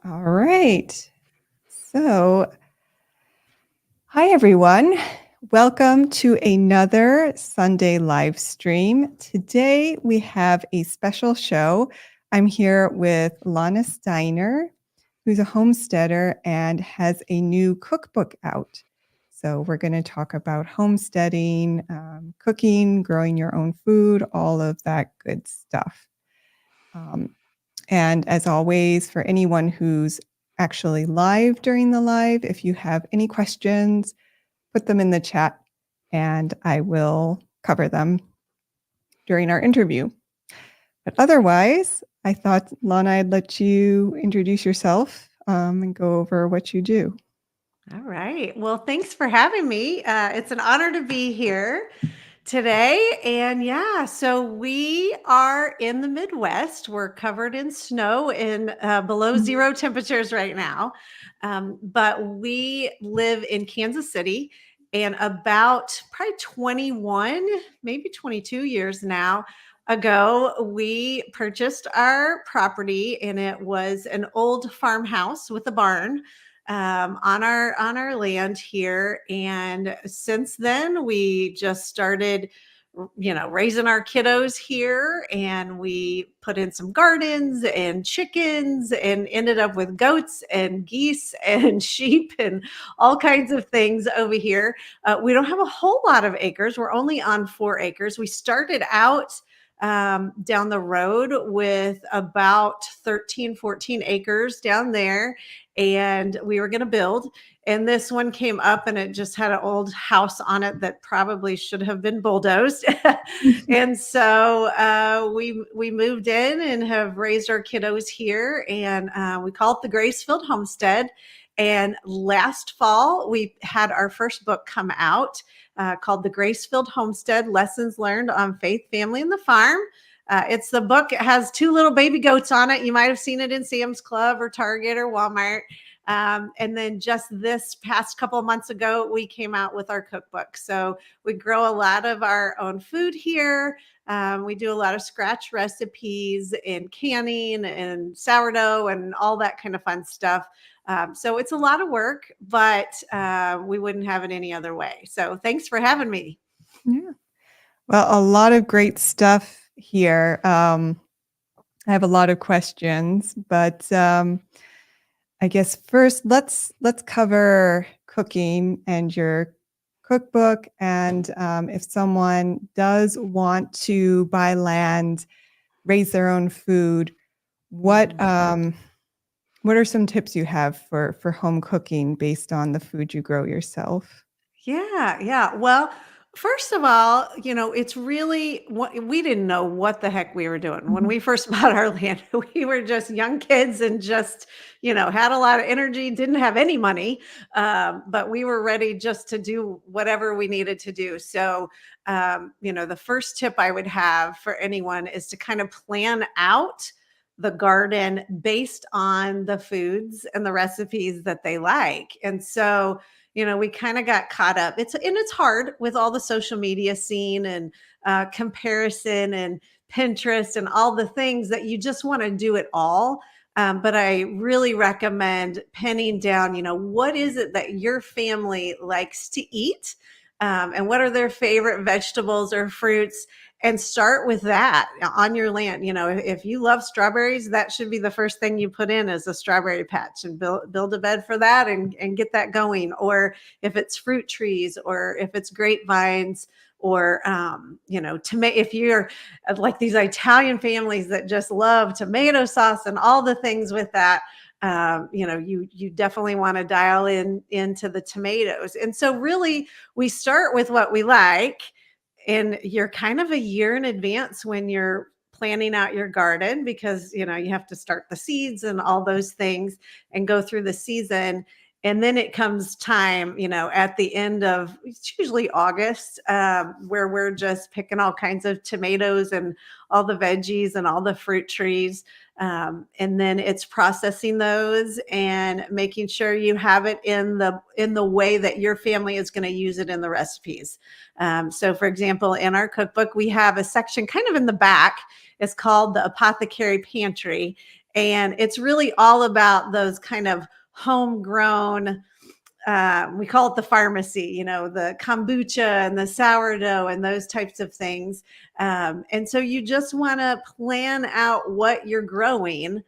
All right. So, hi everyone. Welcome to another Sunday live stream. Today we have a special show. I'm here with Lana Steiner, who's a homesteader and has a new cookbook out. So, we're going to talk about homesteading, cooking, growing your own food, all of that good stuff. And as always, for anyone who's actually live during the live, if you have any questions, put them in the chat and I will cover them during our interview. But otherwise, I thought, Lana, I'd let you introduce yourself and go over what you do. All right. Well, thanks for having me. It's an honor to be here today. And yeah, so we are in the Midwest. We're covered in snow and below zero temperatures right now. But we live in Kansas City. And about probably 21, maybe 22 years now ago, we purchased our property, and it was an old farmhouse with a barn on our land here. And since then, we just started, raising our kiddos here, and we put in some gardens and chickens, and ended up with goats and geese and sheep and all kinds of things over here. We don't have a whole lot of acres. We're only on 4 acres. We started out down the road with about 13, 14 acres down there, and we were going to build. And this one came up, and it just had an old house on it that probably should have been bulldozed. And so we moved in and have raised our kiddos here, and we call it the Gracefield Homestead. And last fall, we had our first book come out called The Gracefield Homestead: Lessons Learned on Faith, Family, and the Farm. It's the book. It has 2 little baby goats on it. You might have seen it in Sam's Club or Target or Walmart. And then just this past couple of months ago, we came out with our cookbook. So we grow a lot of our own food here. We do a lot of scratch recipes and canning and sourdough and all that kind of fun stuff. So it's a lot of work, but we wouldn't have it any other way. So thanks for having me. Yeah. Well, a lot of great stuff here. I have a lot of questions, but I guess first let's cover cooking and your cookbook. And if someone does want to buy land, raise their own food, what are some tips you have for home cooking based on the food you grow yourself? Yeah. Well, first of all, it's really we didn't know what the heck we were doing when we first bought our land. We were just young kids and just, had a lot of energy, didn't have any money, but we were ready just to do whatever we needed to do. So, the first tip I would have for anyone is to kind of plan out the garden based on the foods and the recipes that they like. And so, we kind of got caught up. It's hard with all the social media scene and comparison and Pinterest and all the things that you just want to do it all. But I really recommend penning down, what is it that your family likes to eat? And what are their favorite vegetables or fruits? And start with that on your land. If you love strawberries, that should be the first thing you put in as a strawberry patch, and build a bed for that and get that going. Or if it's fruit trees, or if it's grapevines, or if you're like these Italian families that just love tomato sauce and all the things with that, you definitely want to dial into the tomatoes. And so really we start with what we like, and you're kind of a year in advance when you're planning out your garden, because you have to start the seeds and all those things and go through the season. And then it comes time, at the end of, it's usually August, where we're just picking all kinds of tomatoes and all the veggies and all the fruit trees. And then it's processing those and making sure you have it in the way that your family is going to use it in the recipes. So for example, in our cookbook, we have a section kind of in the back. It's called the Apothecary Pantry. And it's really all about those kind of homegrown, we call it the pharmacy, the kombucha and the sourdough and those types of things. And so you just want to plan out what you're growing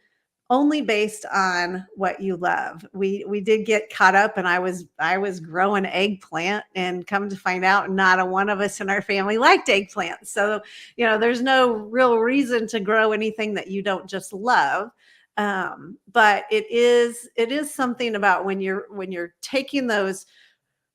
only based on what you love. We did get caught up, and I was growing eggplant, and come to find out not a one of us in our family liked eggplant. So, there's no real reason to grow anything that you don't just love. But it is something about when you're taking those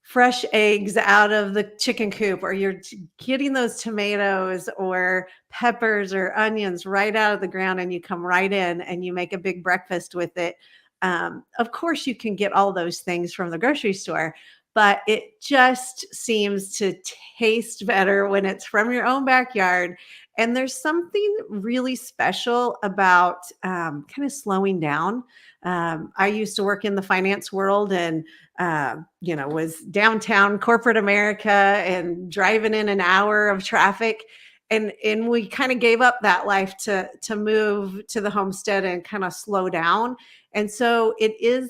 fresh eggs out of the chicken coop, or you're getting those tomatoes or peppers or onions right out of the ground, and you come right in and you make a big breakfast with it. Of course, you can get all those things from the grocery store, but it just seems to taste better when it's from your own backyard. And there's something really special about kind of slowing down. I used to work in the finance world, and was downtown corporate America and driving in an hour of traffic. And we kind of gave up that life to move to the homestead and kind of slow down. And so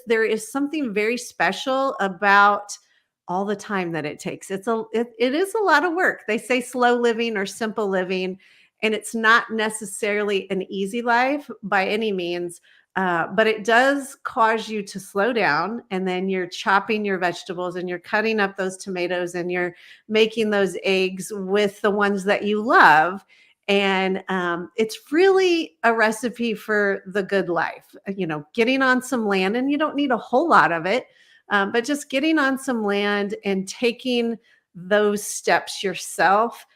there is something very special about all the time that it takes. It is a lot of work. They say slow living or simple living, and it's not necessarily an easy life by any means. But it does cause you to slow down, and then you're chopping your vegetables, and you're cutting up those tomatoes, and you're making those eggs with the ones that you love. And it's really a recipe for the good life. Getting on some land, and you don't need a whole lot of it, but just getting on some land and taking those steps yourself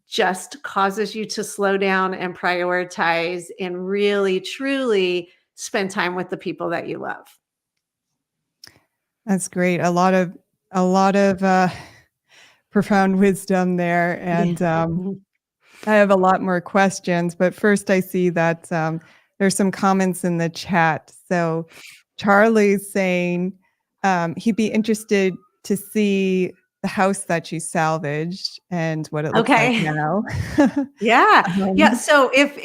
just causes you to slow down and prioritize and really, truly spend time with the people that you love. That's great. A lot of profound wisdom there, Yeah. and Mhm. I have a lot more questions, but first I see that there's some comments in the chat. So Charlie's saying he'd be interested to see the house that you salvaged and what it looks like Okay. now. Yeah. Yeah. um, So if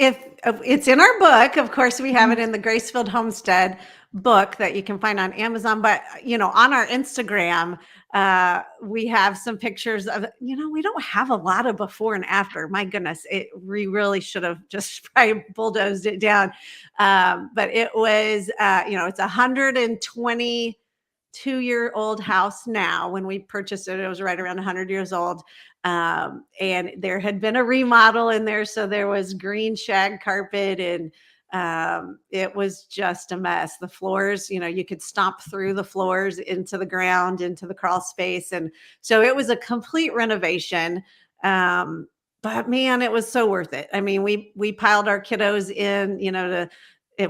it's in our book, of course, we have it in the Gracefield Homestead book that you can find on Amazon. But, on our Instagram, we have some pictures of, we don't have a lot of before and after. My goodness, we really should have just probably bulldozed it down. But it was, it's 122-year-old house now. When we purchased it, it was right around 100 years old. And there had been a remodel in there. So there was green shag carpet, and it was just a mess. The floors, you could stomp through the floors into the ground, into the crawl space. And so it was a complete renovation. But man, it was so worth it. I mean, we piled our kiddos in,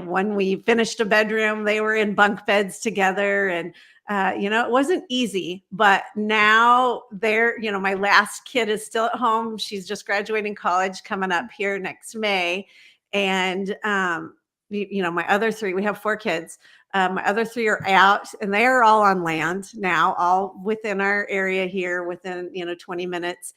when we finished a bedroom, they were in bunk beds together. And it wasn't easy, but now my last kid is still at home. She's just graduating college, coming up here next May. And, my other three, we have four kids. My other three are out, and they are all on land now, all within our area here, within, 20 minutes.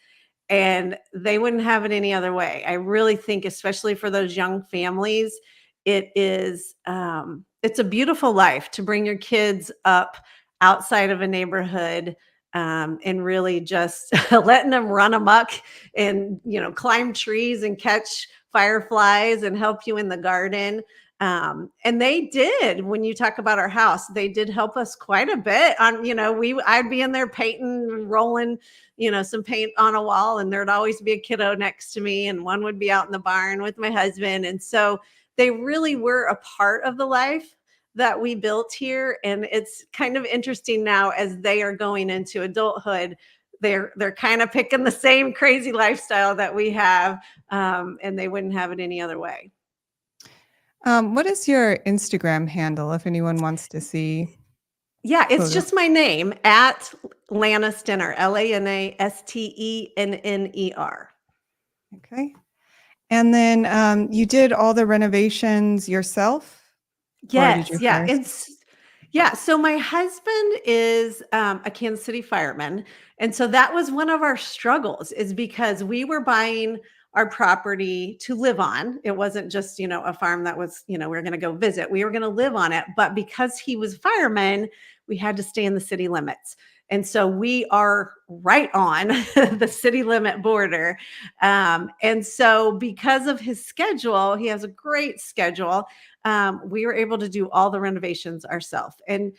And they wouldn't have it any other way. I really think, especially for those young families, it's a beautiful life to bring your kids up outside of a neighborhood, and really just letting them run amok and climb trees and catch fireflies and help you in the garden. And they did. When you talk about our house, they did help us quite a bit. On I'd be in there painting, rolling some paint on a wall, and there'd always be a kiddo next to me, and one would be out in the barn with my husband. And so they really were a part of the life that we built here. And it's kind of interesting now, as they are going into adulthood, they're kind of picking the same crazy lifestyle that we have, and they wouldn't have it any other way. what is your Instagram handle if anyone wants to see Yeah, it's photos? just my name, at Lana Stenner, LanaStenner. Okay. And then you did all the renovations yourself, or did Yes, you yeah, hire? yeah. So my husband is a Kansas City fireman, and so that was one of our struggles, is because we were buying our property to live on. It wasn't just, a farm that was, we were going to go visit. We were going to live on it. But because he was a fireman, we had to stay in the city limits. And so we are right on the city limit border. And so, because of his schedule, he has a great schedule. We were able to do all the renovations ourselves. And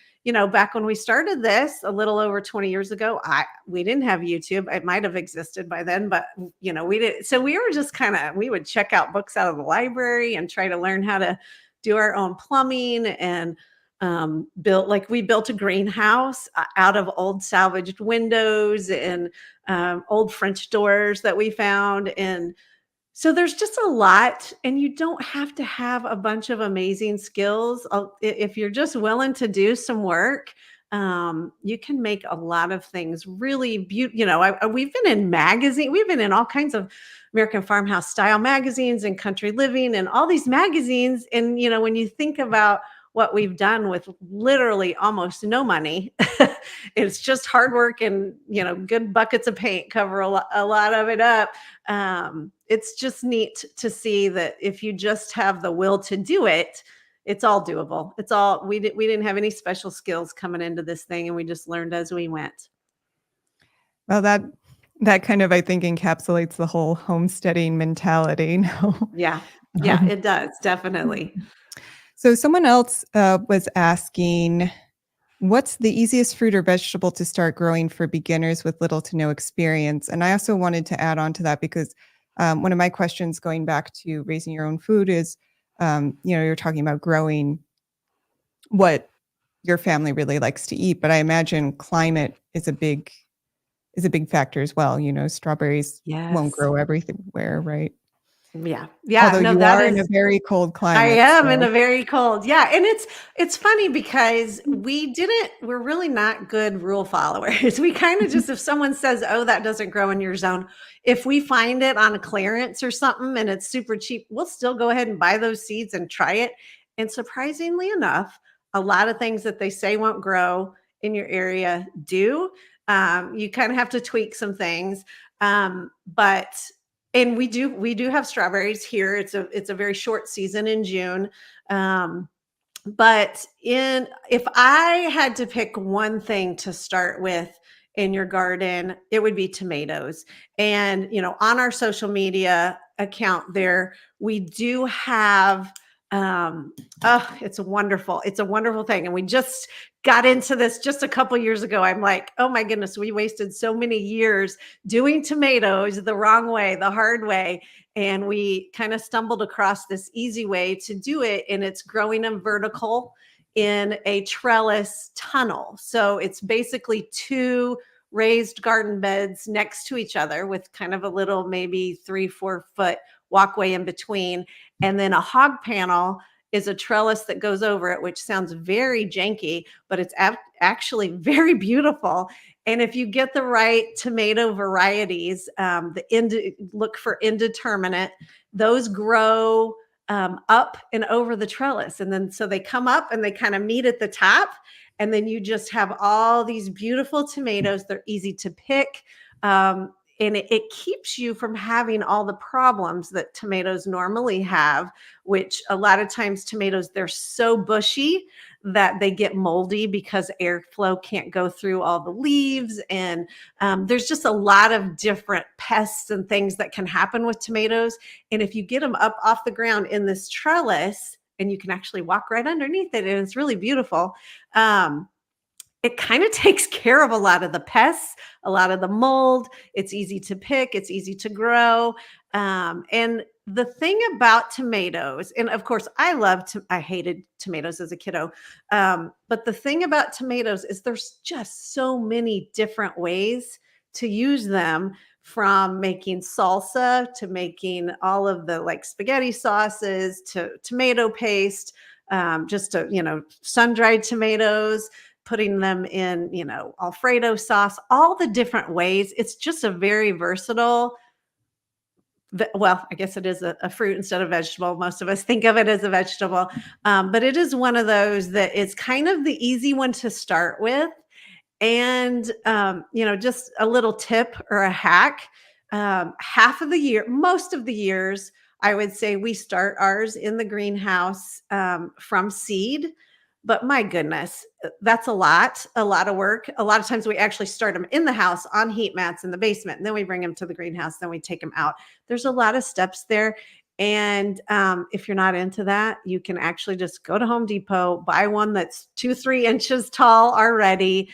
back when we started this a little over 20 years ago, we didn't have YouTube. It might have existed by then, but we didn't. So we were just we would check out books out of the library and try to learn how to do our own plumbing and we built a greenhouse out of old salvaged windows and old French doors that we found. And so there's just a lot, and you don't have to have a bunch of amazing skills. If you're just willing to do some work, you can make a lot of things really beautiful. We've been in we've been in all kinds of American farmhouse style magazines and country living and all these magazines. And, when you think about what we've done with literally almost no money, it's just hard work and, good buckets of paint cover a lot of it up. It's just neat to see that if you just have the will to do it, it's all doable. We didn't have any special skills coming into this thing, and we just learned as we went. Well, that kind of, I think, encapsulates the whole homesteading mentality. No? Yeah. Yeah, Um, it does. Definitely. so someone else was asking, what's the easiest fruit or vegetable to start growing for beginners with little to no experience? And I also wanted to add on to that because one of my questions going back to raising your own food is, you're talking about growing what your family really likes to eat, but I imagine climate is a big factor as well. Strawberries won't Yes. grow everywhere, right? Yeah. Yeah. Although No, you that are in a is very cold I climate, am in so a very cold. Yeah, and it's funny because we're really not good rule followers. We kind of just, if someone says, "Oh, that doesn't grow in your zone," if we find it on a clearance or something and it's super cheap, we'll still go ahead and buy those seeds and try it. And surprisingly enough, a lot of things that they say won't grow in your area do. You kind of have to tweak some things. But and we do have strawberries here. It's a very short season in June. Um, but if I had to pick one thing to start with in your garden, it would be tomatoes. And on our social media account there, we do have oh, it's a wonderful thing. And we just got into this just a couple years ago. I'm like, oh my goodness, we wasted so many years doing tomatoes the wrong way, the hard way. And we kind of stumbled across this easy way to do it, and it's growing them vertical in a trellis tunnel. So it's basically two raised garden beds next to each other with kind of a little, maybe 3-4 foot walkway in between. And then a hog panel is a trellis that goes over it, which sounds very janky, but it's actually very beautiful. And if you get the right tomato varieties, look for indeterminate, those grow up and over the trellis. And then so they come up and they kind of meet at the top. And then you just have all these beautiful tomatoes. They're easy to pick. And it keeps you from having all the problems that tomatoes normally have, which a lot of times tomatoes, they're so bushy that they get moldy because airflow can't go through all the leaves. And there's just a lot of different pests and things that can happen with tomatoes. And if you get them up off the ground in this trellis, and you can actually walk right underneath it, and it's really beautiful. It kind of takes care of a lot of the pests, a lot of the mold. It's easy to pick, it's easy to grow. And the thing about tomatoes, and of course, I hated tomatoes as a kiddo. But the thing about tomatoes is there's just so many different ways to use them, from making salsa to making all of the like spaghetti sauces to tomato paste, just to, sun-dried tomatoes, putting them in, Alfredo sauce, all the different ways. It's just a very versatile. Well, I guess it is a fruit instead of vegetable. Most of us think of it as a vegetable, but it is one of those that is kind of the easy one to start with. And, just a little tip or a hack. half of the year, most of the years, I would say we start ours in the greenhouse from seed. But my goodness, that's a lot of work. A lot of times we actually start them in the house on heat mats in the basement, and then we bring them to the greenhouse, then we take them out. There's a lot of steps there. And if you're not into that, you can actually just go to Home Depot, buy one that's 2, 3 inches tall already.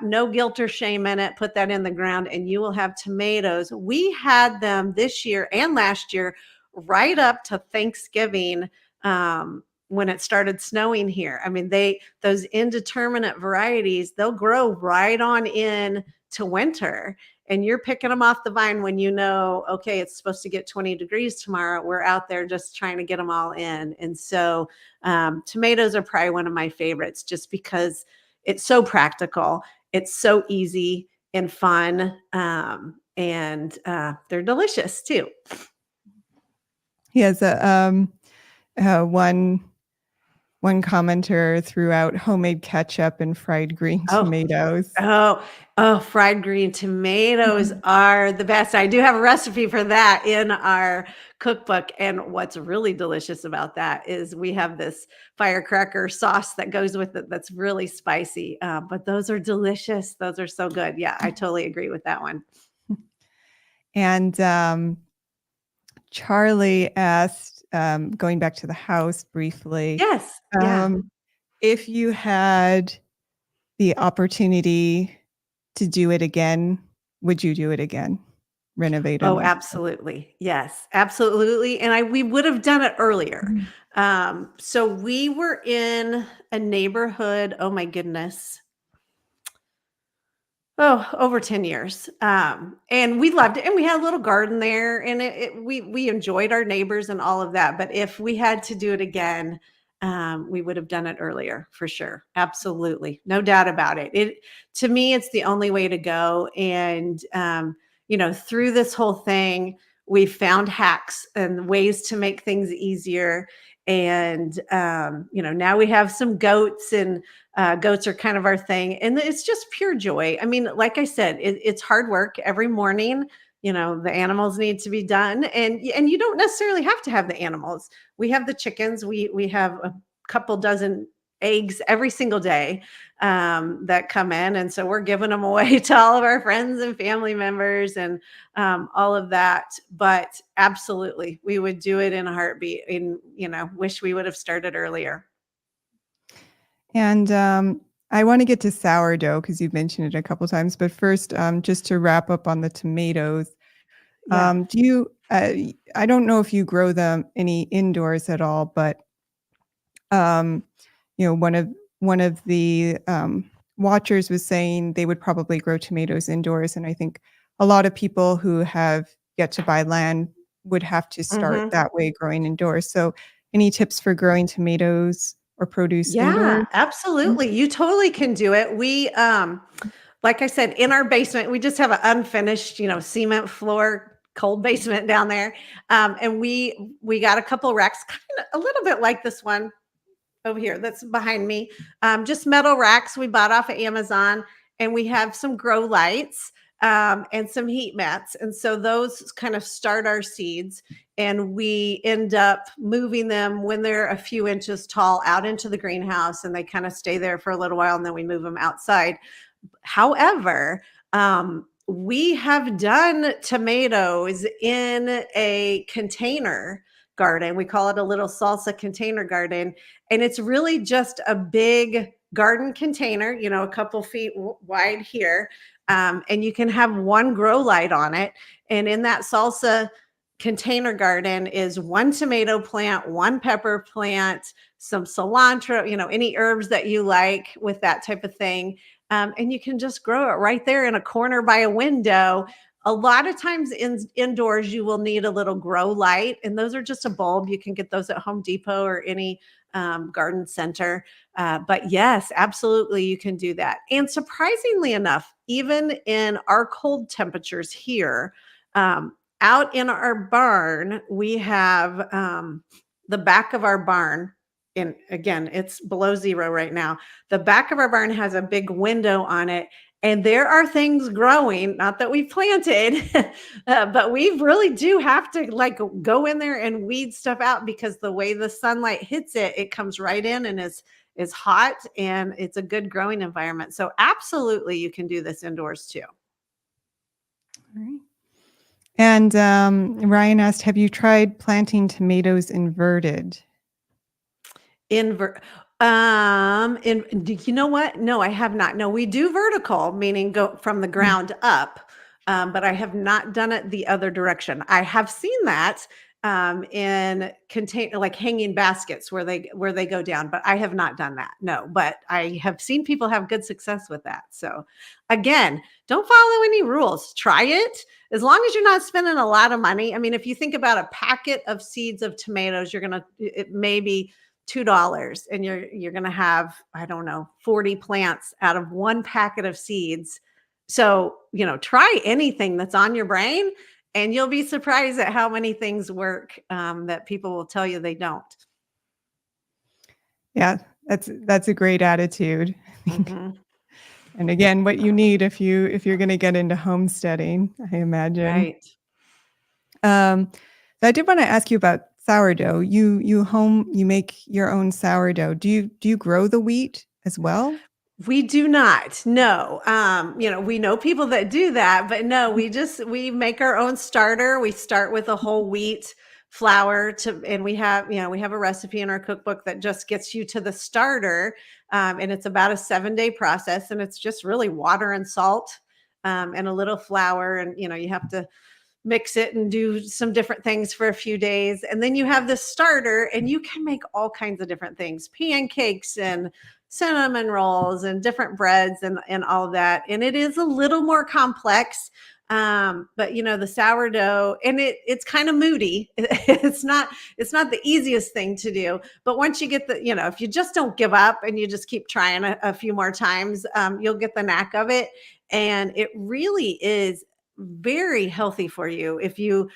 No guilt or shame in it. Put that in the ground, and you will have tomatoes. We had them this year and last year, right up to Thanksgiving. When it started snowing here. I mean, those indeterminate varieties, they'll grow right on in to winter. And you're picking them off the vine when you know, okay, it's supposed to get 20 degrees tomorrow. We're out there just trying to get them all in. And so tomatoes are probably one of my favorites just because it's so practical. It's so easy and fun. And they're delicious too. He has one commenter threw out homemade ketchup and fried green Oh, tomatoes. fried green tomatoes are the best. I do have a recipe for that in our cookbook, and what's really delicious about that is we have this firecracker sauce that goes with it that's really spicy, but those are delicious. Those are so good. Yeah, I totally agree with that one. And Charlie asked, going back to the house briefly, Yes, yeah. if you had the opportunity to do it again, would you do it again? Renovate Oh, and absolutely. Yes, absolutely, and we would have done it earlier. So we were in a neighborhood, oh my goodness, over 10 years. And we loved it. And we had a little garden there, and we enjoyed our neighbors and all of that. But if we had to do it again, we would have done it earlier for sure. Absolutely. No doubt about it. To me, it's the only way to go. And through this whole thing, we've found hacks and ways to make things easier. And now we have some goats, and goats are kind of our thing, and it's just pure joy. I mean, like I said, it's hard work every morning. The animals need to be done, and you don't necessarily have to have the animals. We have the chickens. We have a couple dozen eggs every single day that come in, and so we're giving them away to all of our friends and family members, and all of that. But absolutely, we would do it in a heartbeat, and wish we would have started earlier. And I want to get to sourdough because you've mentioned it a couple times. But first, just to wrap up on the tomatoes, Yeah. do you? I don't know if you grow them any indoors at all, but one of the watchers was saying they would probably grow tomatoes indoors, and I think a lot of people who have yet to buy land would have to start Mhm. that way, growing indoors. So, any tips for growing tomatoes or produce Yeah, indoors? Mm. absolutely. You totally can do it. We, like I said, in our basement, we just have an unfinished, cement floor, cold basement down there. And we got a couple racks, kind of a little bit like this one over here that's behind me. Just metal racks we bought off of Amazon, and we have some grow lights and some heat mats. And so those kind of start our seeds, and we end up moving them when they're a few inches tall out into the greenhouse, and they kind of stay there for a little while, and then we move them outside. However, we have done tomatoes in a container garden. We call it a little salsa container garden. And it's really just a big garden container, a couple feet wide here. And you can have one grow light on it. And in that salsa container garden is one tomato plant, one pepper plant, some cilantro, any herbs that you like with that type of thing. And you can just grow it right there in a corner by a window. A lot of times indoors, you will need a little grow light, and those are just a bulb. You can get those at Home Depot or any garden center. But yes, absolutely, you can do that. And surprisingly enough, even in our cold temperatures here, out in our barn, we have the back of our barn. And again, it's below zero right now. The back of our barn has a big window on it, And there are things growing, not that we planted, but we really do have to like go in there and weed stuff out because the way the sunlight hits it, it comes right in and is hot and it's a good growing environment. So absolutely you can do this indoors too. All right. And Ryan asked, have you tried planting tomatoes inverted? Invert you know what? No, I have not. No, we do vertical, meaning go from the Mm. ground up, but I have not done it the other direction. I have seen that in contain like hanging baskets where they go down, but I have not done that. No, but I have seen people have good success with that. So again, don't follow any rules. Try it as long as you're not spending a lot of money. I mean, if you think about a packet of seeds of tomatoes, it may be $2 and you're going to have, I don't know, 40 plants out of one packet of seeds. So, try anything that's on your brain and you'll be surprised at how many things work that people will tell you they don't. Yeah, that's a great attitude. I think. Mhm. And again, what you need if you're going to get into homesteading, I imagine. Right. Um, I did want to ask you about sourdough. You make your own sourdough. Do you grow the wheat as well? We do not. No. We know people that do that, but no, we make our own starter. We start with a whole wheat flour and we have a recipe in our cookbook that just gets you to the starter. And it's about a 7-day process and it's just really water and salt, and a little flour. And, you have to mix it and do some different things for a few days. And then you have this starter and you can make all kinds of different things, pancakes and cinnamon rolls and different breads and all of that. And it is a little more complex. But the sourdough and it's kind of moody. It's not the easiest thing to do. But once you get if you just don't give up and you just keep trying a few more times, you'll get the knack of it. And it really is very healthy for you if you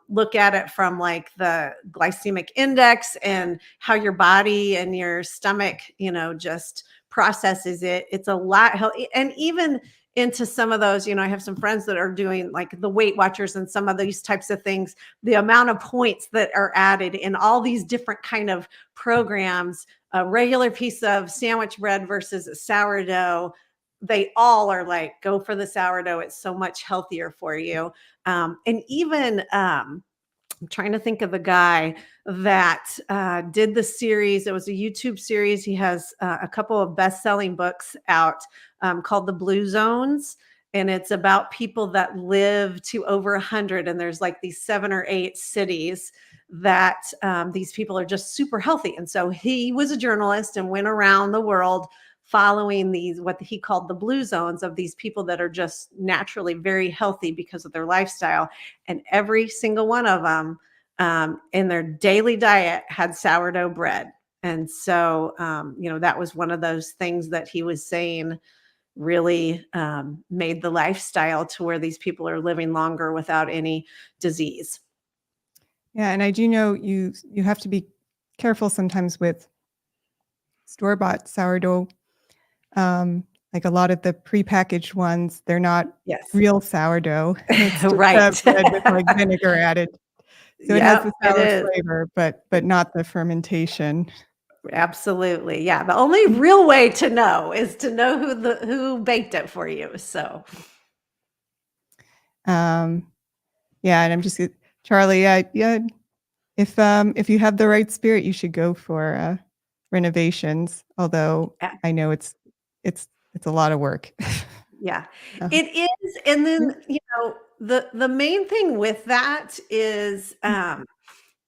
look at it from like the glycemic index and how your body and your stomach just processes it. It's a lot healthy. And even into some of those, I have some friends that are doing like the Weight Watchers and some of these types of things, the amount of points that are added in all these different kind of programs, a regular piece of sandwich bread versus a sourdough, they all are like, go for the sourdough. It's so much healthier for you. And even I'm trying to think of the guy that did the series. It was a YouTube series. He has a couple of best-selling books out called The Blue Zones. And it's about people that live to over 100. And there's like these 7 or 8 cities that these people are just super healthy. And so he was a journalist and went around the world following these, what he called the blue zones of these people that are just naturally very healthy because of their lifestyle. And every single one of them in their daily diet had sourdough bread. And so, that was one of those things that he was saying really made the lifestyle to where these people are living longer without any disease. Yeah, and I do know you have to be careful sometimes with store-bought sourdough. Like a lot of the prepackaged ones, they're not Yes. real sourdough. It's just Right. bread with like vinegar added. So it has the Yep, it sour is. flavor, but not the fermentation. Absolutely. Yeah. The only real way to know is to know who baked it for you. So Um, yeah, and I'm just Charlie, yeah. If you have the right spirit, you should go for renovations. Although yeah. I know it's a lot of work. Yeah, Uh, it is. And then, the main thing with that is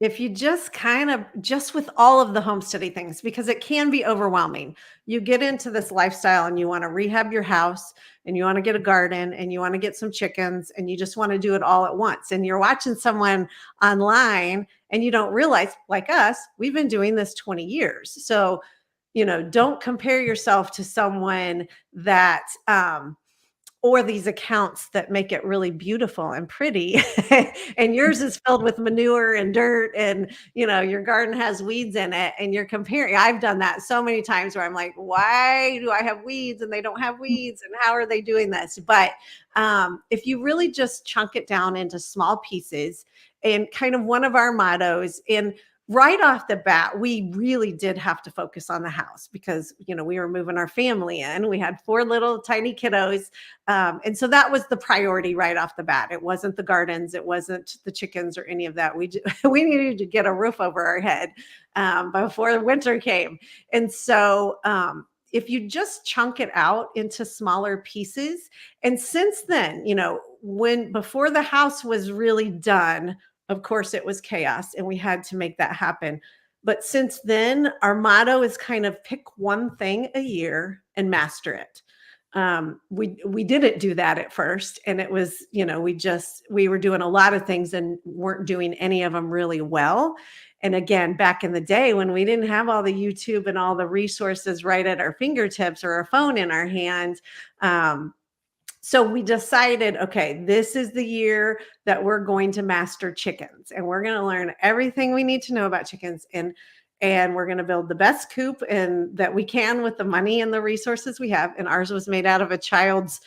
if you just kind of just with all of the homesteading things, because it can be overwhelming. You get into this lifestyle and you want to rehab your house and you want to get a garden and you want to get some chickens and you just want to do it all at once. And you're watching someone online and you don't realize, like us, we've been doing this 20 years. So, don't compare yourself to someone that or these accounts that make it really beautiful and pretty and yours is filled with manure and dirt and your garden has weeds in it and you're comparing. I've done that so many times where I'm like, why do I have weeds and they don't have weeds and how are they doing this? But if you really just chunk it down into small pieces, and kind of one of our mottos, and right off the bat, we really did have to focus on the house because, we were moving our family in. We had 4 little tiny kiddos. And so that was the priority right off the bat. It wasn't the gardens, it wasn't the chickens or any of that. We needed to get a roof over our head before winter came. And so, if you just chunk it out into smaller pieces, and since then, when before the house was really done, of course, it was chaos and we had to make that happen. But since then, our motto is kind of pick one thing a year and master it. We didn't do that at first, and it was, we were doing a lot of things and weren't doing any of them really well. And again, back in the day when we didn't have all the YouTube and all the resources right at our fingertips or our phone in our hand, so we decided, okay, this is the year that we're going to master chickens and we're going to learn everything we need to know about chickens, and we're going to build the best coop and that we can with the money and the resources we have. And ours was made out of a child's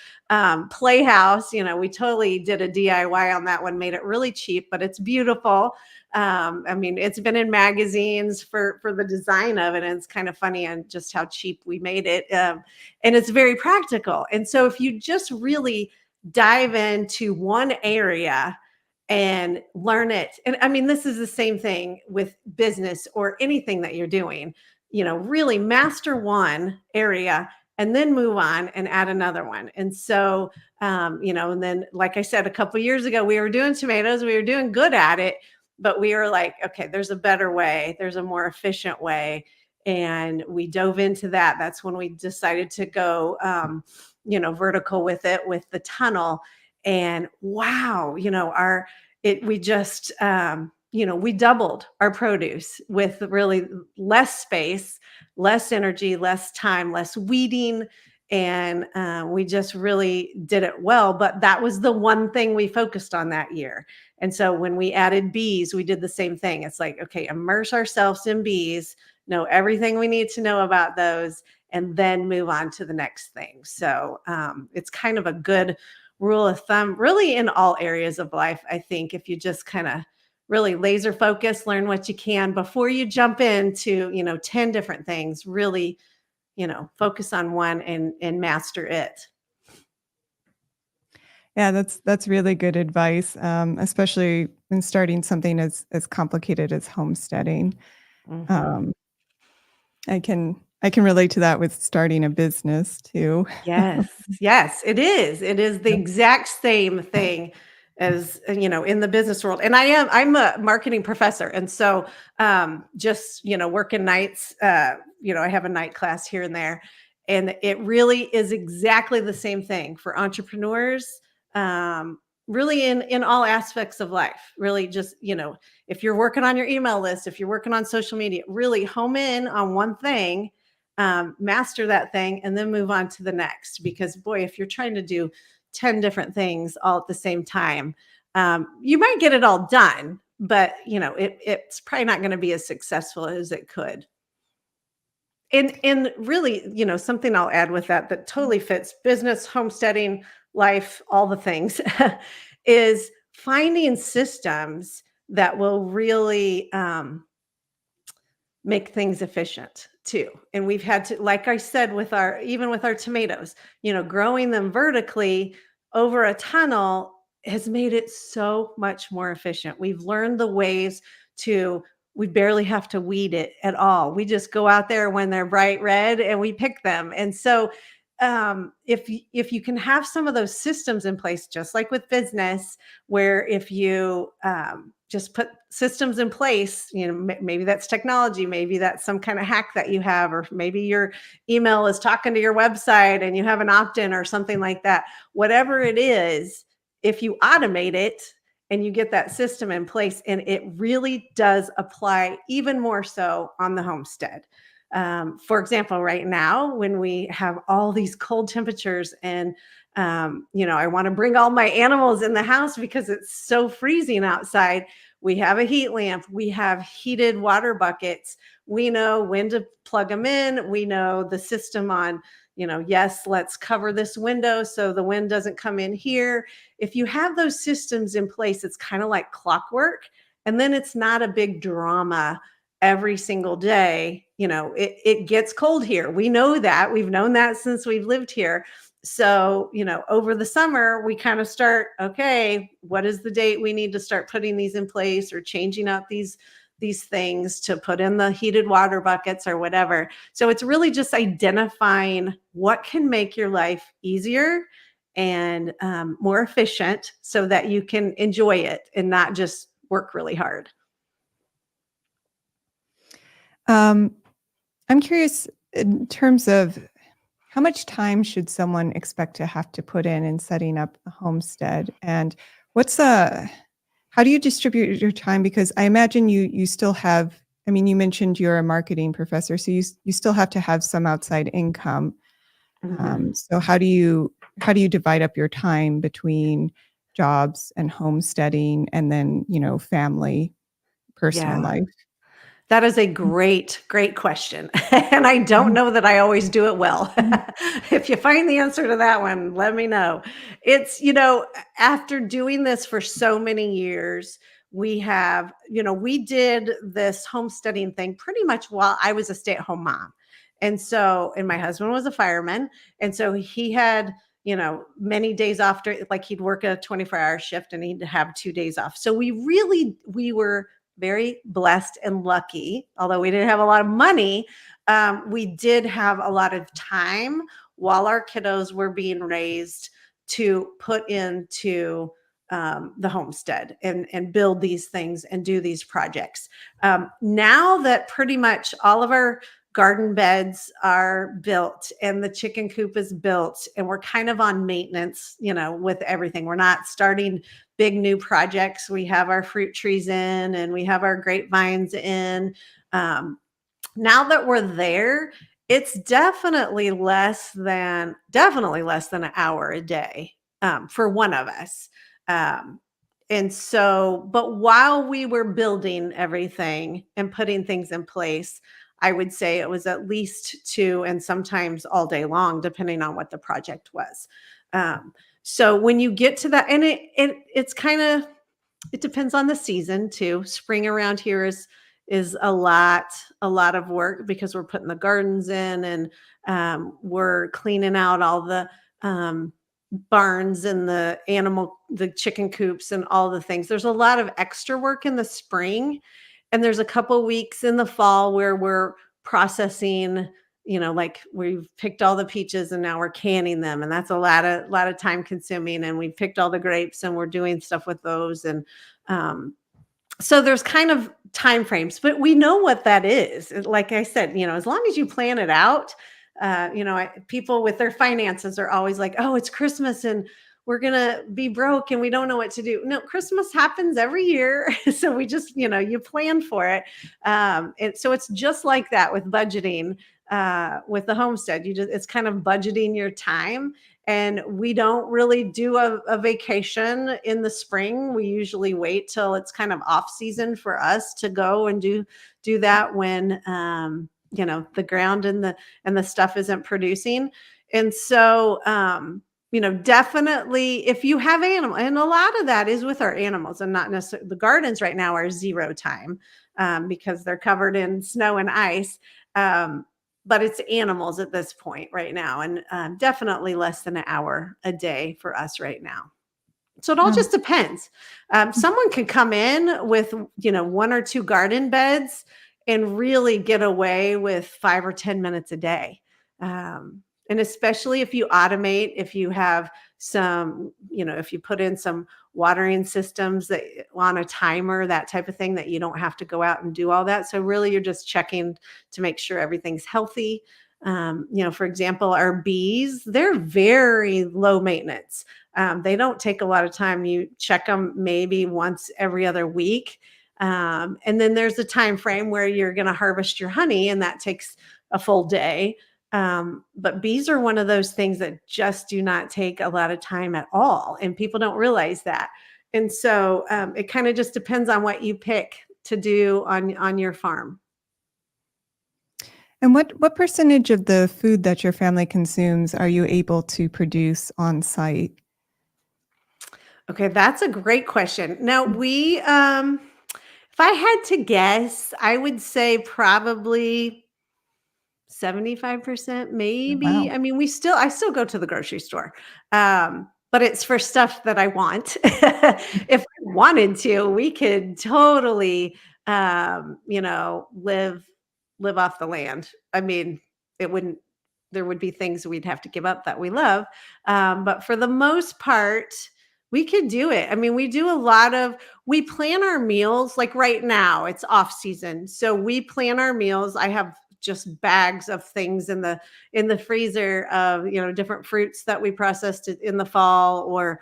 playhouse. We totally did a DIY on that one, made it really cheap, but it's beautiful. I mean, it's been in magazines for the design of it, and it's kind of funny on just how cheap we made it. And it's very practical. And so if you just really dive into one area and learn it, and I mean, this is the same thing with business or anything that you're doing, really master one area and then move on and add another one. And so, and then, like I said, a couple of years ago, we were doing tomatoes, we were doing good at it, but we were like, okay, there's a better way. There's a more efficient way. And we dove into that. That's when we decided to go, vertical with it, with the tunnel. And wow, we just, we doubled our produce with really less space, less energy, less time, less weeding. And we just really did it well. But that was the one thing we focused on that year. And so when we added bees, we did the same thing. It's like, okay, immerse ourselves in bees, know everything we need to know about those, and then move on to the next thing. So it's kind of a good rule of thumb, really in all areas of life. I think if you just kind of really laser focus, learn what you can before you jump into, 10 different things, really, focus on one and master it. Yeah, that's really good advice, especially when starting something as complicated as homesteading. Mhm. Um, I can relate to that with starting a business too. Yes, yes, it is. It is the exact same thing as, in the business world. And I'm a marketing professor. And so just, working nights, I have a night class here and there. And it really is exactly the same thing for entrepreneurs. Really in all aspects of life, really just, if you're working on your email list, if you're working on social media, really home in on one thing, master that thing, and then move on to the next. Because boy, if you're trying to do 10 different things all at the same time, you might get it all done, but it's probably not going to be as successful as it could. And really, something I'll add with that totally fits business, homesteading, life, all the things, is finding systems that will really make things efficient too. And we've had to, like I said, even with our tomatoes, growing them vertically over a tunnel has made it so much more efficient. We've learned the ways we barely have to weed it at all. We just go out there when they're bright red and we pick them. And so if you can have some of those systems in place, just like with business, where if you just put systems in place, maybe that's technology, maybe that's some kind of hack that you have, or maybe your email is talking to your website and you have an opt-in or something like that. Whatever it is, if you automate it and you get that system in place, and it really does apply even more so on the homestead. For example, right now, when we have all these cold temperatures and I want to bring all my animals in the house because it's so freezing outside. We have a heat lamp. We have heated water buckets. We know when to plug them in. We know the system on, yes, let's cover this window so the wind doesn't come in here. If you have those systems in place, it's kind of like clockwork. And then it's not a big drama every single day. It gets cold here. We know that. We've known that since we've lived here. So, over the summer, we kind of start, okay, what is the date we need to start putting these in place or changing out these things to put in the heated water buckets or whatever. So it's really just identifying what can make your life easier and more efficient so that you can enjoy it and not just work really hard. I'm curious in terms of how much time should someone expect to have to put in setting up a homestead? And how do you distribute your time? Because I imagine you still have, I mean, you mentioned you're a marketing professor, so you still have to have some outside income. So how do you divide up your time between jobs and homesteading and then, family, personal Yeah. life? That is a great, great question. And I don't know that I always do it well. Mhm. If you find the answer to that one, let me know. It's, after doing this for so many years, we did this homesteading thing pretty much while I was a stay-at-home mom. And my husband was a fireman. And so he had, many days after, like he'd work a 24-hour shift and he'd have 2 days off. So we were very blessed and lucky. Although we didn't have a lot of money, we did have a lot of time while our kiddos were being raised to put into the homestead and build these things and do these projects. Now that pretty much all of our garden beds are built and the chicken coop is built and we're kind of on maintenance, with everything. We're not starting big new projects. We have our fruit trees in and we have our grapevines in. Now that we're there, it's definitely less than an hour a day for one of us. Um, and so, but while we were building everything and putting things in place, I would say it was at least two and sometimes all day long, depending on what the project was. So when you get to that, and it's kind of, it depends on the season too. Spring around here is a lot of work because we're putting the gardens in and we're cleaning out all the barns and the chicken coops and all the things. There's a lot of extra work in the spring, and there's a couple weeks in the fall where we're processing, like we've picked all the peaches and now we're canning them, and that's a lot of time consuming. And we picked all the grapes and we're doing stuff with those. And so there's kind of time frames, but we know what that is. Like I said, as long as you plan it out, people with their finances are always like, oh, it's Christmas and we're going to be broke and we don't know what to do. No, Christmas happens every year. So we just, you plan for it. And so it's just like that with budgeting, with the homestead. It's kind of budgeting your time. And we don't really do a vacation in the spring. We usually wait till it's kind of off season for us to go and do that when the ground and the stuff isn't producing. And so definitely if you have animals, and a lot of that is with our animals and not necessarily the gardens right now are 0 time because they're covered in snow and ice. But it's animals at this point right now, and definitely less than an hour a day for us right now. So it all Oh, just depends. Someone can come in with, 1 or 2 garden beds and really get away with 5 or 10 minutes a day. And especially if you automate, if you have some, if you put in some watering systems that on a timer, that type of thing, that you don't have to go out and do all that. So really you're just checking to make sure everything's healthy. For example, our bees, they're very low maintenance. They don't take a lot of time. You check them maybe once every other week. And then there's a time frame where you're going to harvest your honey, and that takes a full day. But bees are one of those things that just do not take a lot of time at all, and people don't realize that. And so it kind of just depends on what you pick to do on your farm. And what percentage of the food that your family consumes are you able to produce on site? Okay, that's a great question. Now if I had to guess, I would say probably 75% maybe. Wow. I mean, I still go to the grocery store. But it's for stuff that I want. If I wanted to, we could totally live off the land. I mean, it wouldn't there would be things we'd have to give up that we love. But for the most part, we could do it. I mean, we plan our meals like right now, it's off season. So we plan our meals. I have just bags of things in the freezer of different fruits that we processed in the fall, or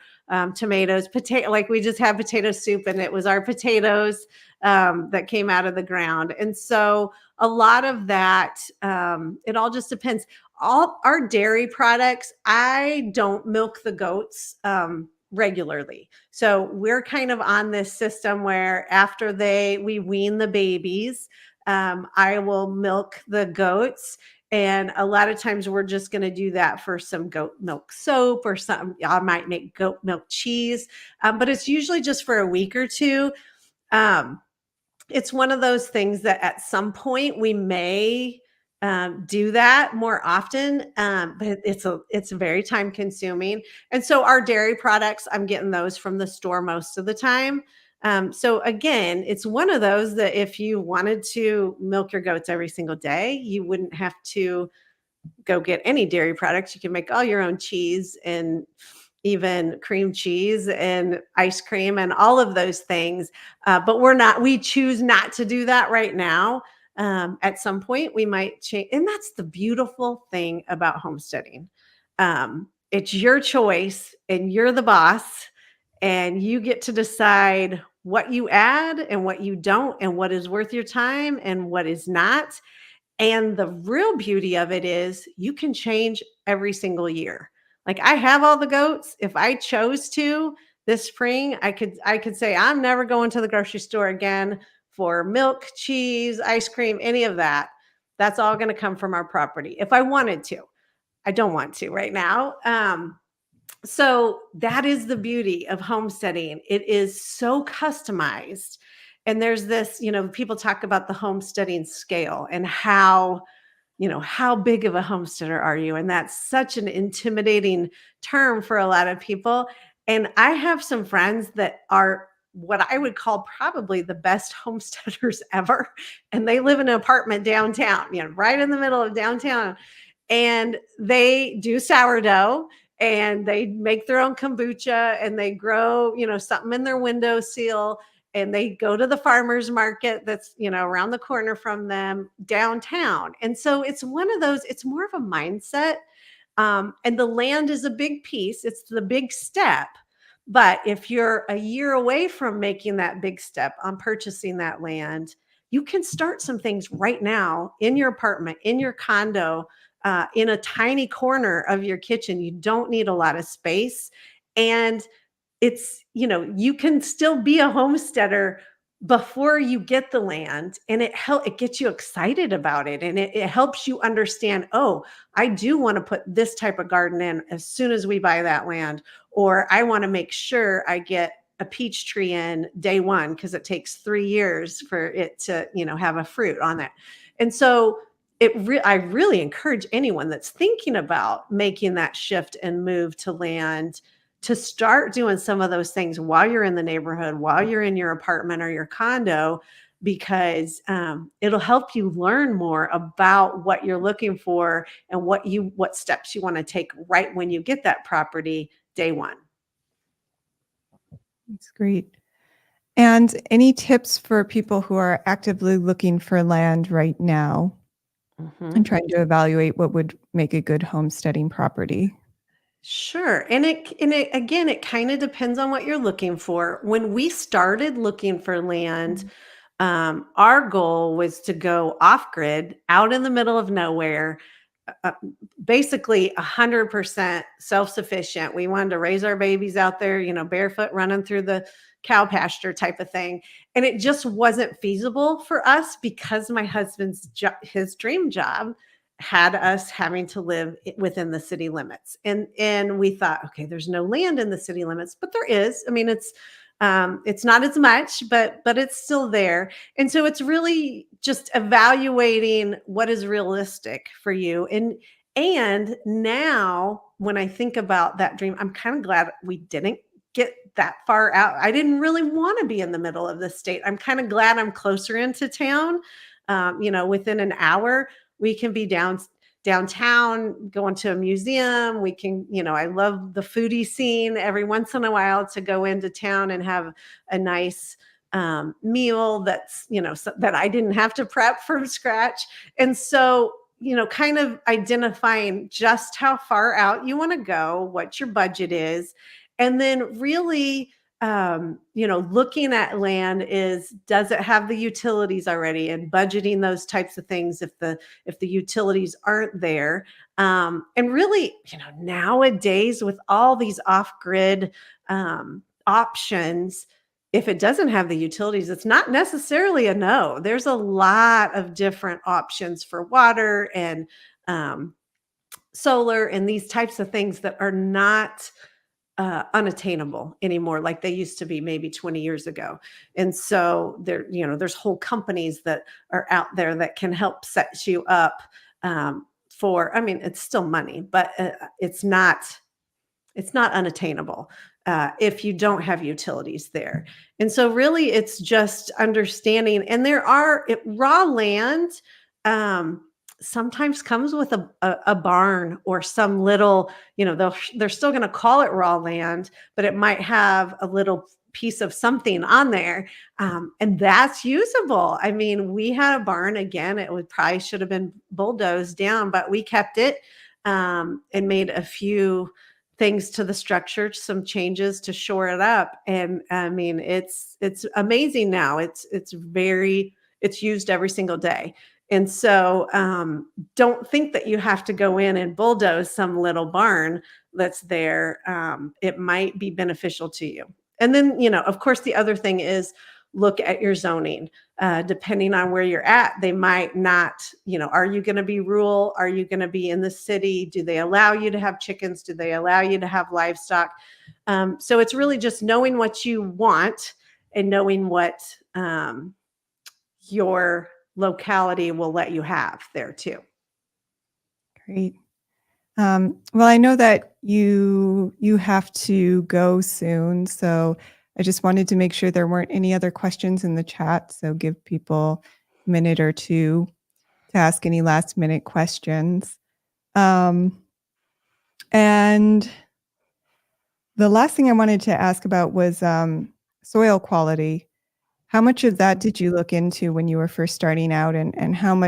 tomatoes, potato. Like we just had potato soup, and it was our potatoes that came out of the ground. And so a lot of that, it all just depends. All our dairy products, I don't milk the goats regularly. So we're kind of on this system where after we wean the babies, I will milk the goats. And a lot of times we're just going to do that for some goat milk soap, or something. I might make goat milk cheese, but it's usually just for a week or two. Um, it's one of those things that at some point we may do that more often, but it's very time consuming. And so our dairy products, I'm getting those from the store most of the time. So again, it's one of those that if you wanted to milk your goats every single day, you wouldn't have to go get any dairy products. You can make all your own cheese, and even cream cheese and ice cream and all of those things. But we choose not to do that right now. At some point, we might change. And that's the beautiful thing about homesteading. It's your choice, and you're the boss, and you get to decide what you add and what you don't, and what is worth your time and what is not. And the real beauty of it is you can change every single year. Like I have all the goats. If I chose to this spring, I could say I'm never going to the grocery store again for milk, cheese, ice cream, any of that. That's all going to come from our property if I wanted to. I don't want to right now. So that is the beauty of homesteading. It is so customized. And there's this, people talk about the homesteading scale, and how big of a homesteader are you? And that's such an intimidating term for a lot of people. And I have some friends that are what I would call probably the best homesteaders ever. And they live in an apartment downtown, right in the middle of downtown. And they do sourdough, and they make their own kombucha, and they grow, something in their windowsill, and they go to the farmers market that's, around the corner from them downtown. And so it's one of those, it's more of a mindset. And the land is a big piece. It's the big step. But if you're a year away from making that big step on purchasing that land, you can start some things right now in your apartment, in your condo, in a tiny corner of your kitchen. You don't need a lot of space. And you can still be a homesteader before you get the land, and it gets you excited about it, and it helps you understand, oh, I do want to put this type of garden in as soon as we buy that land, or I want to make sure I get a peach tree in day one because it takes 3 years for it to have a fruit on it. And so I really encourage anyone that's thinking about making that shift and move to land to start doing some of those things while you're in the neighborhood, while you're in your apartment or your condo, because it'll help you learn more about what you're looking for and what steps you want to take right when you get that property day one. That's great. And any tips for people who are actively looking for land right now and Mhm. trying to evaluate what would make a good homesteading property? Sure. And it again, it kind of depends on what you're looking for. When we started looking for land, Our goal was to go off grid, out in the middle of nowhere, uh, basically 100% self-sufficient. We wanted to raise our babies out there, barefoot running through the cow pasture type of thing. And it just wasn't feasible for us because my husband's his dream job had us having to live within the city limits. And we thought, okay, there's no land in the city limits, but there is. I mean, it's not as much, but it's still there. And so it's really just evaluating what is realistic for you. And now when I think about that dream, I'm kind of glad we didn't get that far out. I didn't really want to be in the middle of the state. I'm kind of glad I'm closer into town. Within an hour, we can be downtown, going to a museum. We can, I love the foodie scene every once in a while to go into town and have a nice meal that's, that I didn't have to prep from scratch. And so, kind of identifying just how far out you want to go, what your budget is, and then really looking at land is, does it have the utilities already, and budgeting those types of things if the utilities aren't there. And really, nowadays with all these off-grid options, if it doesn't have the utilities, it's not necessarily a no. There's a lot of different options for water and solar and these types of things that are not unattainable anymore, like they used to be maybe 20 years ago. And so there's whole companies that are out there that can help set you up I mean, it's still money, but it's not unattainable if you don't have utilities there. And so really it's just understanding. And raw land sometimes comes with a barn or some little, they're still going to call it raw land, but it might have a little piece of something on there. And that's usable. I mean, we had a barn, again, probably should have been bulldozed down, but we kept it and made a few things to the structure, some changes to shore it up. And I mean, it's amazing now. It's used every single day. And so don't think that you have to go in and bulldoze some little barn that's there. It might be beneficial to you. And then, of course, the other thing is look at your zoning. Depending on where you're at, they might not, are you going to be rural? Are you going to be in the city? Do they allow you to have chickens? Do they allow you to have livestock? So it's really just knowing what you want and knowing what your locality will let you have there too. Great. Well, I know that you have to go soon, so I just wanted to make sure there weren't any other questions in the chat. So give people a minute or two to ask any last minute questions. And the last thing I wanted to ask about was soil quality. How much of that did you look into when you were first starting out, and how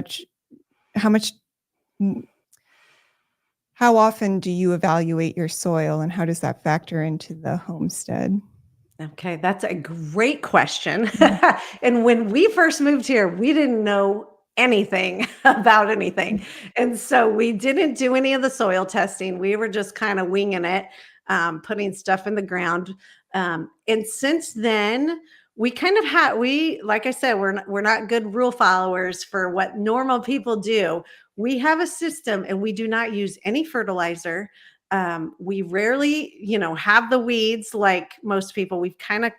often do you evaluate your soil, and how does that factor into the homestead? Okay, that's a great question. And when we first moved here, we didn't know anything about anything. And so we didn't do any of the soil testing. We were just kind of winging it, putting stuff in the ground. And since then, we kind of like I said, we're not good rule followers for what normal people do. We have a system and we do not use any fertilizer. We rarely, have the weeds like most people. We've kind of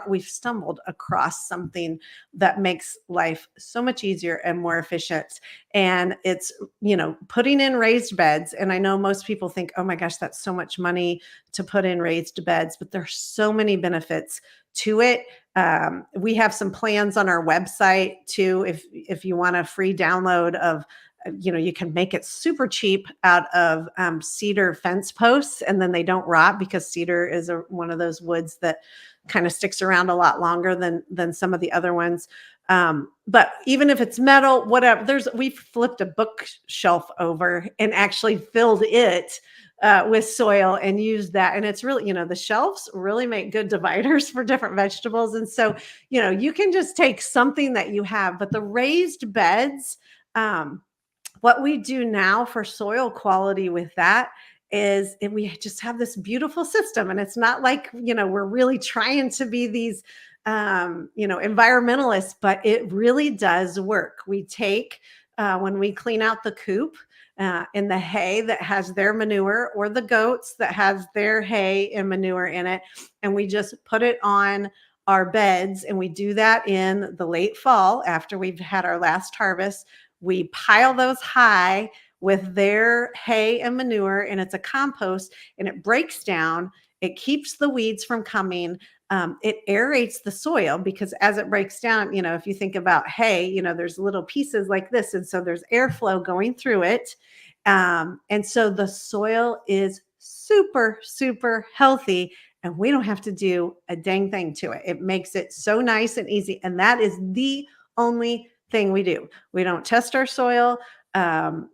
we've stumbled across something that makes life so much easier and more efficient. And it's, putting in raised beds. And I know most people think, oh my gosh, that's so much money to put in raised beds, but there's so many benefits to it. We have some plans on our website too. If you want a free download of, you can make it super cheap out of cedar fence posts, and then they don't rot because cedar is one of those woods that kind of sticks around a lot longer than some of the other ones. But even if it's metal, whatever, we've flipped a bookshelf over and actually filled it with soil and use that. And it's really, the shelves really make good dividers for different vegetables. And so, you can just take something that you have, but the raised beds, what we do now for soil quality with that is, and we just have this beautiful system, and it's not like, we're really trying to be these environmentalists, but it really does work. We take, when we clean out the coop, in the hay that has their manure, or the goats that has their hay and manure in it, and we just put it on our beds. And we do that in the late fall after we've had our last harvest. We pile those high with their hay and manure, and it's a compost, and it breaks down. It keeps the weeds from coming. It aerates the soil, because as it breaks down, if you think about hay, there's little pieces like this. And so there's airflow going through it. And so the soil is super, super healthy, and we don't have to do a dang thing to it. It makes it so nice and easy. And that is the only thing we do. We don't test our soil.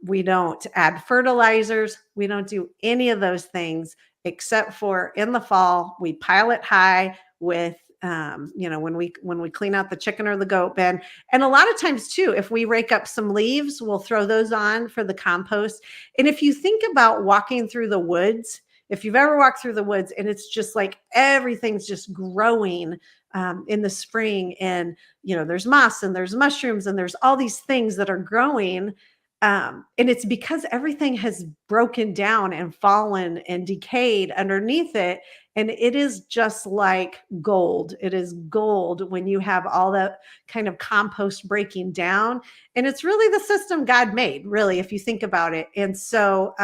We don't add fertilizers. We don't do any of those things, except for in the fall, we pile it high with, when we clean out the chicken or the goat bin. And a lot of times too, if we rake up some leaves, we'll throw those on for the compost. And if you think about walking through the woods, if you've ever walked through the woods, and it's just like everything's just growing in the spring, and there's moss and there's mushrooms and there's all these things that are growing, and it's because everything has broken down and fallen and decayed underneath it. And it is just like gold. It is gold when you have all that kind of compost breaking down. And it's really the system God made, really, if you think about it. And so,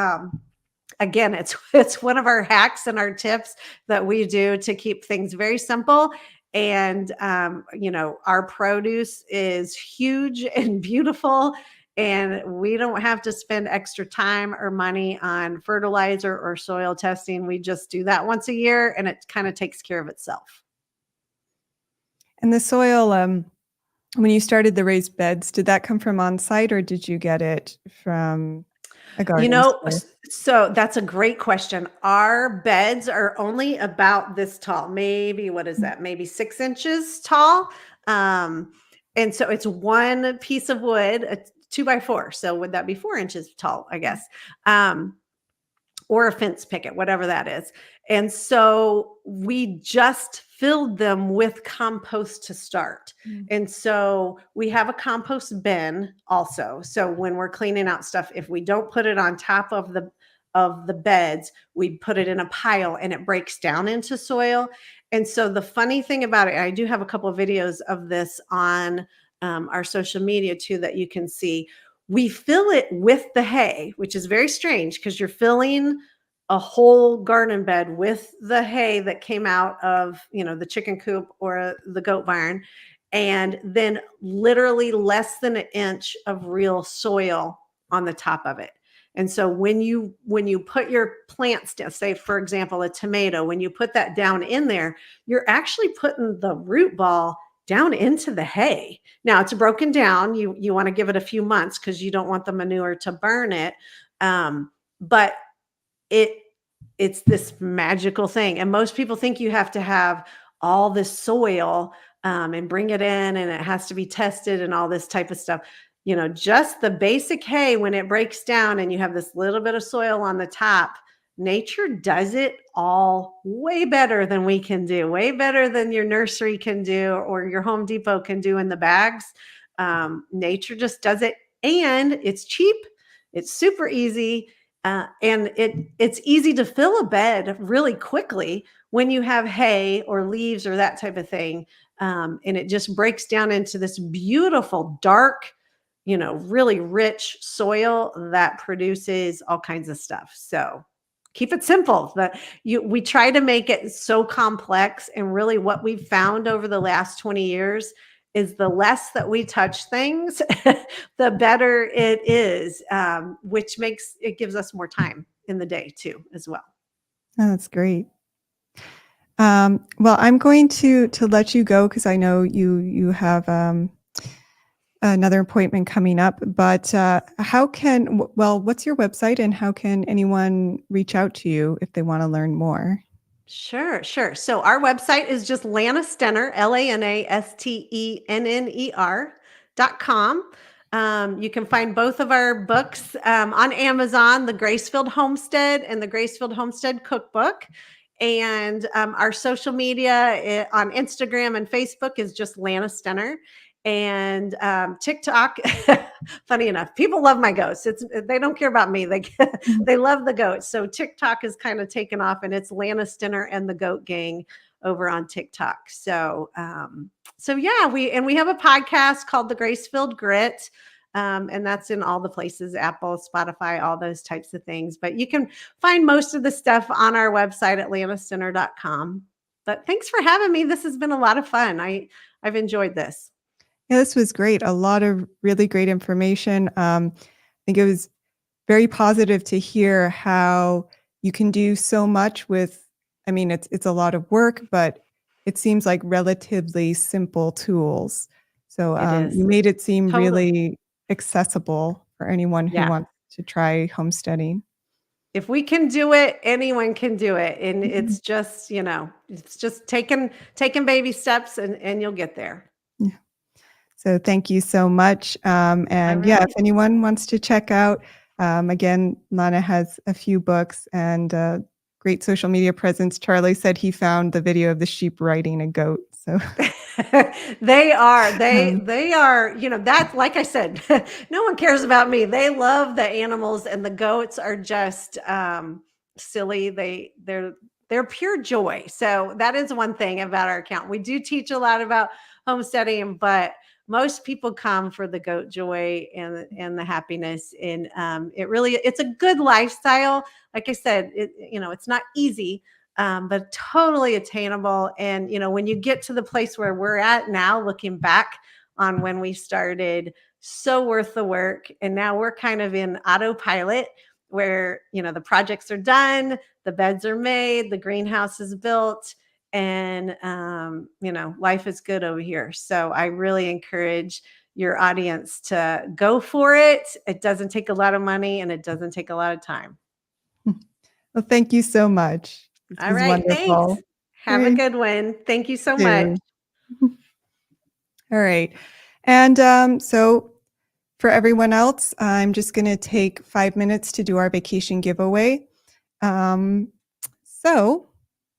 again, it's one of our hacks and our tips that we do to keep things very simple. And our produce is huge and beautiful, and we don't have to spend extra time or money on fertilizer or soil testing. We just do that once a year, and it kind of takes care of itself. And the soil, when you started the raised beds, did that come from on site, or did you get it from a garden store? So that's a great question. Our beds are only about this tall. Maybe, what is that? Maybe 6 inches tall. And so it's one piece of wood, a 2x4. So would that be 4 inches tall, I guess? Or a fence picket, whatever that is. And so we just filled them with compost to start. And so we have a compost bin also. So when we're cleaning out stuff, if we don't put it on top of the beds, we put it in a pile, and it breaks down into soil. And so the funny thing about it, I do have a couple of videos of this on our social media too, that you can see. We fill it with the hay, which is very strange, because you're filling a whole garden bed with the hay that came out of, the chicken coop or the goat barn, and then literally less than an inch of real soil on the top of it. And so when you put your plants down, say for example a tomato, when you put that down in there, you're actually putting the root ball down into the hay. Now it's broken down. You want to give it a few months, because you don't want the manure to burn it. But it's this magical thing. And most people think you have to have all this soil and bring it in, and it has to be tested and all this type of stuff. Just the basic hay, when it breaks down and you have this little bit of soil on the top, nature does it all way better than we can do, way better than your nursery can do or your Home Depot can do in the bags. Nature just does it, and it's cheap. It's super easy. And it's easy to fill a bed really quickly when you have hay or leaves or that type of thing. And it just breaks down into this beautiful, dark, really rich soil that produces all kinds of stuff. So keep it simple. We try to make it so complex. And really what we've found over the last 20 years is the less that we touch things, the better it is, which gives us more time in the day too, as well. Oh, that's great. Well, I'm going to let you go, because I know you have another appointment coming up. But what's your website and how can anyone reach out to you if they want to learn more? Sure, sure. So our website is just Lana Stenner, LANASTENNER.com. You can find both of our books on Amazon, the Gracefield Homestead and the Gracefield Homestead Cookbook. And our social media on Instagram and Facebook is just Lana Stenner. And TikTok, funny enough, people love my goats. They don't care about me. Mhm. They love the goats. So TikTok is kind of taken off, and it's Lana Stinner and the Goat Gang over on TikTok. So yeah, we have a podcast called The Gracefield Grit. And that's in all the places, Apple, Spotify, all those types of things. But you can find most of the stuff on our website at lanastinner.com. But thanks for having me. This has been a lot of fun. I've enjoyed this. Yeah, this was great. A lot of really great information. I think it was very positive to hear how you can do so much with, I mean, it's a lot of work, but it seems like relatively simple tools. So It is you made it seem totally. really accessible for anyone who Yeah. wants to try homesteading. If we can do it, anyone can do it. And Mhm. it's just, it's just taking baby steps and you'll get there. Yeah. So thank you so much. All And yeah, if right. anyone wants to check out, again, Lana has a few books and great social media presence. Charlie said he found the video of the sheep riding a goat. So They are, um, they are, that's like I said, no one cares about me. They love the animals, and the goats are just silly. They're pure joy. So that is one thing about our account. We do teach a lot about homesteading, but most people come for the goat joy and the happiness. And it's a good lifestyle. Like I said, it's not easy, but totally attainable. And, when you get to the place where we're at now, looking back on when we started, so worth the work. And now we're kind of in autopilot where, the projects are done, the beds are made, the greenhouse is built, and, life is good over here. So I really encourage your audience to go for it. It doesn't take a lot of money and it doesn't take a lot of time. well, thank you so much. This All was right. Thanks. wonderful. All Have a right, good one. Thank you so much. you too. All right. And so for everyone else, I'm just going to take 5 minutes to do our vacation giveaway. Um, so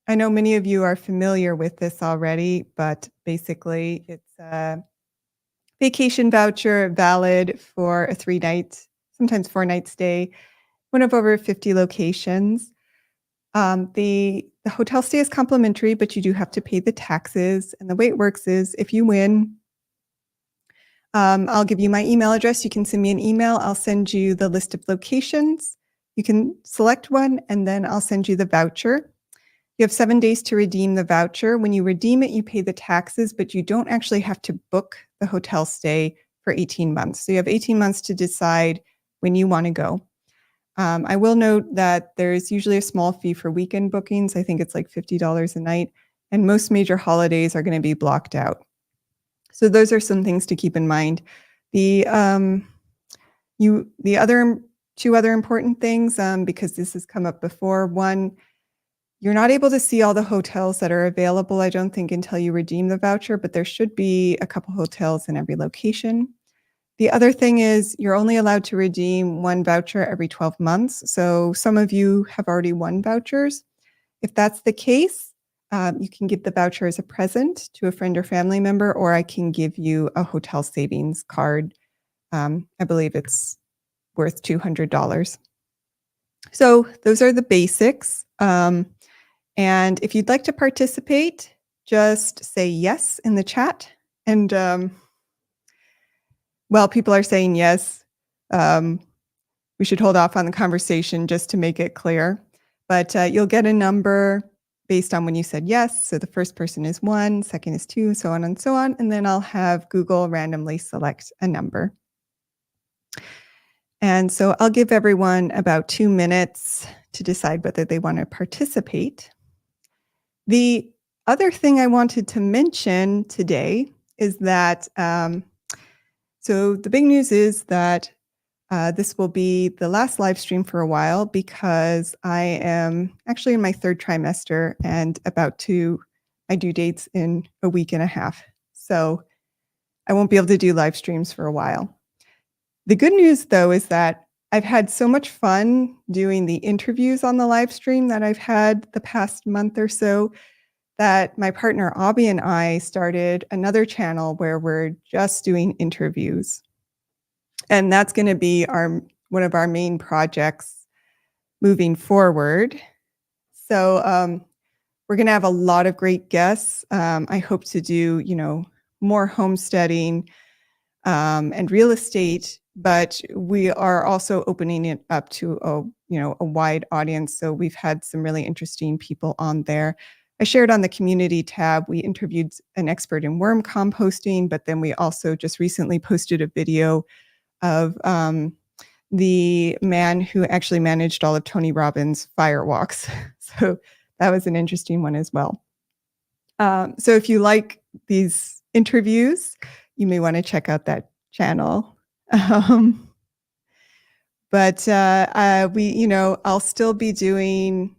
I know many of you are familiar with this already, but basically it's a vacation voucher valid for a 3-night, sometimes 4-night stay, one of over 50 locations. The hotel stay is complimentary, but you do have to pay the taxes. And the way it works is if you win, I'll give you my email address. You can send me an email. I'll send you the list of locations. You can select one, and then I'll send you the voucher. You have 7 days to redeem the voucher. When you redeem it, you pay the taxes, but you don't actually have to book the hotel stay for 18 months. So you have 18 months to decide when you want to go. I will note that there's usually a small fee for weekend bookings. I think it's like $50 a night, and most major holidays are going to be blocked out. So those are some things to keep in mind. The other 2 other important things, because this has come up before. One, you're not able to see all the hotels that are available, I don't think, until you redeem the voucher, but there should be a couple hotels in every location. The other thing is you're only allowed to redeem 1 voucher every 12 months. So some of you have already won vouchers. If that's the case, you can give the voucher as a present to a friend or family member, or I can give you a hotel savings card. I believe it's worth $200. So those are the basics. And if you'd like to participate, just say yes in the chat. And while people are saying yes, we should hold off on the conversation just to make it clear. But you'll get a number based on when you said yes. So the first person is 1, second is 2, so on and so on. And then I'll have Google randomly select a number. And so I'll give everyone about 2 minutes to decide whether they want to participate. The other thing I wanted to mention today is that So the big news is that this will be the last live stream for a while because I am actually in my third trimester and my due date's in a week and a half. So I won't be able to do live streams for a while. The good news, though, is that I've had so much fun doing the interviews on the live stream that I've had the past month or so that my partner Abby and I started another channel where we're just doing interviews. And that's going to be one of our main projects moving forward. So we're going to have a lot of great guests. I hope to do, more homesteading and real estate, but we are also opening it up to a wide audience. So we've had some really interesting people on there. I shared on the community tab, we interviewed an expert in worm composting, but then we also just recently posted a video of the man who actually managed all of Tony Robbins' fire walks. So that was an interesting one as well. So if you like these interviews, you may want to check out that channel. But I'll still be doing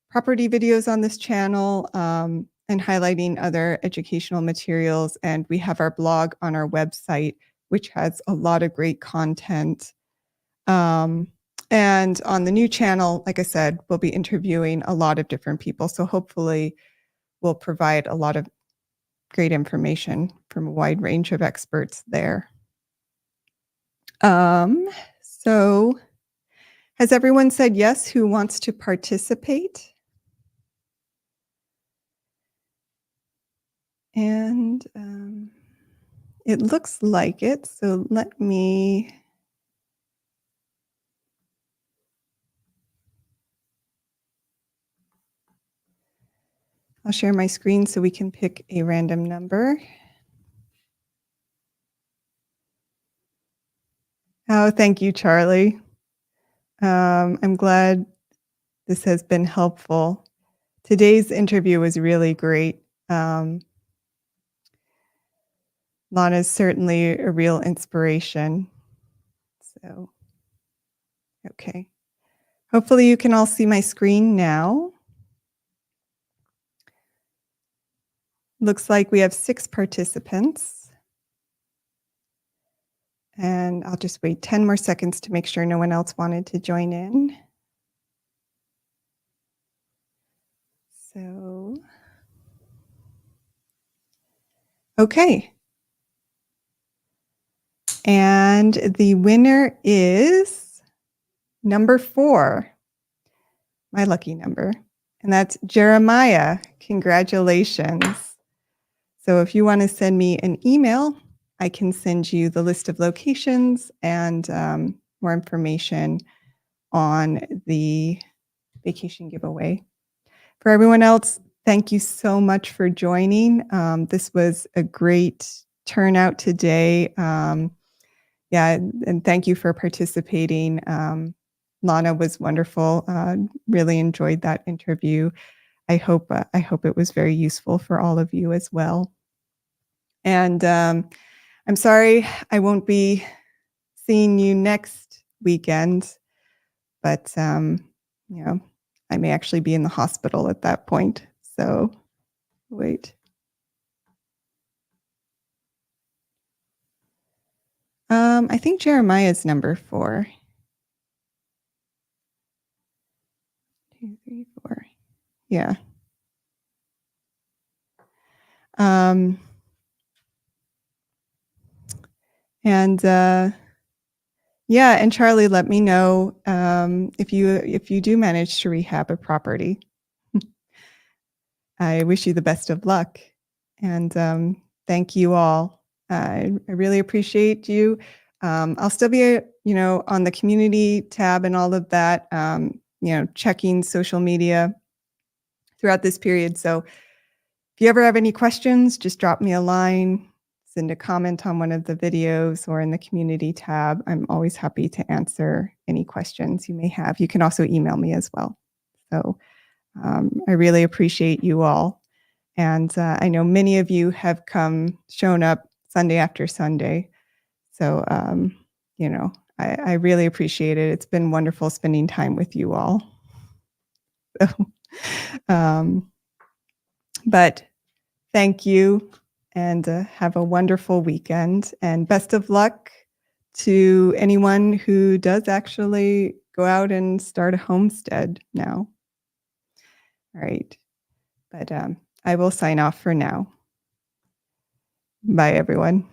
property videos on this channel and highlighting other educational materials. And we have our blog on our website, which has a lot of great content. And on the new channel, like I said, we'll be interviewing a lot of different people. So hopefully we'll provide a lot of great information from a wide range of experts there. So has everyone said yes who wants to participate? And it looks like it. So I'll share my screen so we can pick a random number. Oh, thank you, Charlie. I'm glad this has been helpful. Today's interview was really great. Lana is certainly a real inspiration. So, okay. Hopefully you can all see my screen now. Looks like we have 6 participants. And I'll just wait 10 more seconds to make sure no one else wanted to join in. So, okay. And the winner is number 4, my lucky number. And that's Jeremiah. Congratulations. So if you want to send me an email, I can send you the list of locations and more information on the vacation giveaway. For everyone else, thank you so much for joining. This was a great turnout today. And thank you for participating. Lana was wonderful. Really enjoyed that interview. I hope it was very useful for all of you as well. And I'm sorry I won't be seeing you next weekend, but I may actually be in the hospital at that point. So wait. I think Jeremiah is number 4. 2, 3, 4. Yeah. And Charlie, let me know if you do manage to rehab a property. I wish you the best of luck, and thank you all. I really appreciate you. I'll still be, on the community tab and all of that, checking social media throughout this period. So if you ever have any questions, just drop me a line, send a comment on one of the videos or in the community tab. I'm always happy to answer any questions you may have. You can also email me as well. So I really appreciate you all. And I know many of you have shown up Sunday after Sunday. So, I really appreciate it. It's been wonderful spending time with you all. um, but thank you, and have a wonderful weekend. And best of luck to anyone who does actually go out and start a homestead now. All right. But I will sign off for now. Bye, everyone.